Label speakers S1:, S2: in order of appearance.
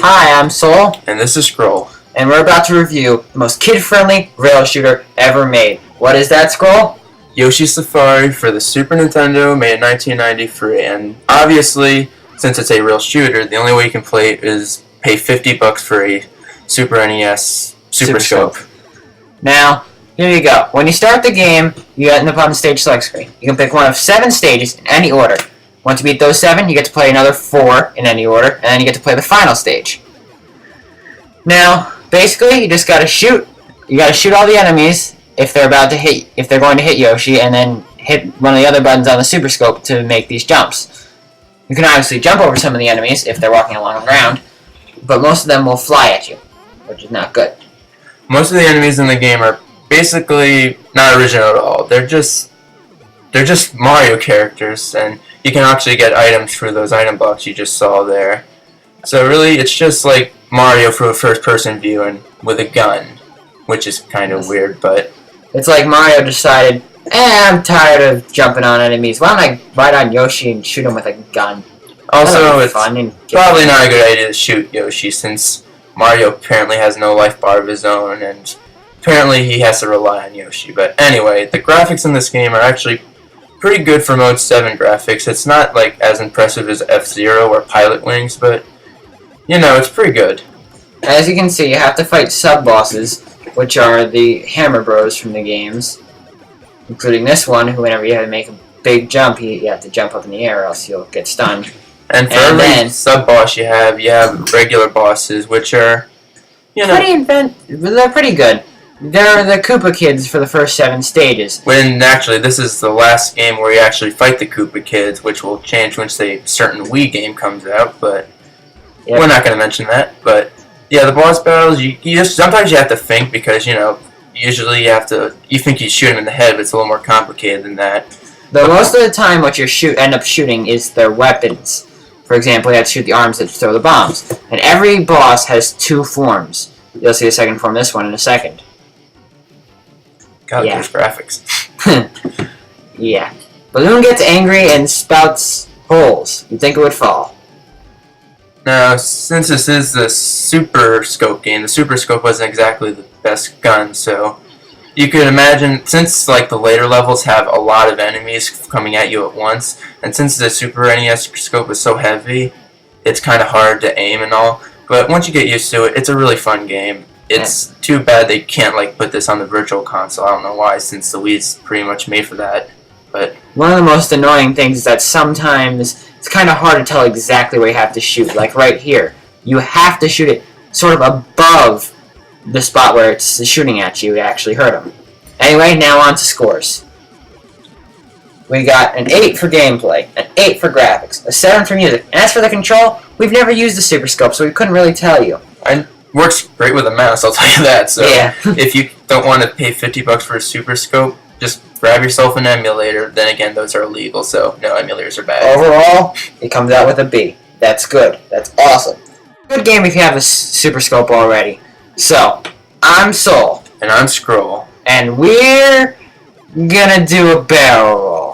S1: Hi, I'm Soul.
S2: And this is Scroll.
S1: And we're about to review the most kid-friendly rail shooter ever made. What is that, Scroll?
S2: Yoshi Safari for the Super Nintendo, made in 1993. And obviously, since it's a rail shooter, the only way you can play it is pay $50 for a Super NES Super Scope.
S1: Now, here you go. When you start the game, you end up on the stage select screen. You can pick one of 7 stages in any order. Once you beat those 7, you get to play another 4 in any order, and then you get to play the final stage. Now, basically, you just gotta shoot. You gotta shoot all the enemies if they're going to hit Yoshi, and then hit one of the other buttons on the Super Scope to make these jumps. You can obviously jump over some of the enemies if they're walking along the ground, but most of them will fly at you, which is not good.
S2: Most of the enemies in the game are basically not original at all. They're just Mario characters, and you can actually get items through those item blocks you just saw there. So really, it's just like Mario from a first-person view and with a gun, which is kind of weird, but...
S1: It's like Mario decided, I'm tired of jumping on enemies. Why don't I ride on Yoshi and shoot him with a gun?
S2: Also, it's probably not a good idea to shoot Yoshi, since Mario apparently has no life bar of his own, and apparently he has to rely on Yoshi. But anyway, the graphics in this game are actually pretty good for Mode 7 graphics. It's not like as impressive as F-Zero or Pilot Wings, but you know, it's pretty good.
S1: As you can see, you have to fight sub-bosses, which are the Hammer Bros from the games, including this one, who whenever you have to make a big jump, you have to jump up in the air or else you'll get stunned.
S2: And for every sub-boss you have regular bosses, which are, you know...
S1: They're pretty good. They're the Koopa Kids for the first 7 stages.
S2: When actually, this is the last game where you actually fight the Koopa Kids, which will change once a certain Wii game comes out, but we're not going to mention that. But yeah, the boss battles, sometimes you have to think, because, you know, usually you think you shoot them in the head, but it's a little more complicated than that.
S1: Though most of the time what you end up shooting is their weapons. For example, you have to shoot the arms that throw the bombs. And every boss has 2 forms. You'll see a second form, this one, in a second.
S2: God, those graphics.
S1: Yeah. Balloon gets angry and spouts holes. You'd think it would fall.
S2: Now, since this is the Super Scope game, the Super Scope wasn't exactly the best gun, so you could imagine, since like the later levels have a lot of enemies coming at you at once, and since the Super NES Scope is so heavy, it's kind of hard to aim and all, but once you get used to it, it's a really fun game. It's too bad they can't like put this on the Virtual Console. I don't know why, since the Wii's pretty much made for that. But
S1: one of the most annoying things is that sometimes it's kind of hard to tell exactly where you have to shoot. Like right here, you have to shoot it sort of above the spot where it's shooting at you to actually hurt them. Anyway, now on to scores. We got an 8 for gameplay, an 8 for graphics, a 7 for music. And as for the control, we've never used the Super Scope, so we couldn't really tell you.
S2: Works great with a mouse, I'll tell you that. So
S1: yeah.
S2: If you don't want to pay $50 for a Super Scope, just grab yourself an emulator. Then again, those are illegal, so no, emulators are bad.
S1: Overall, it comes out with a B. That's good. That's awesome. Good game if you have a Super Scope already. So, I'm Soul.
S2: And I'm Scroll.
S1: And we're gonna do a barrel roll.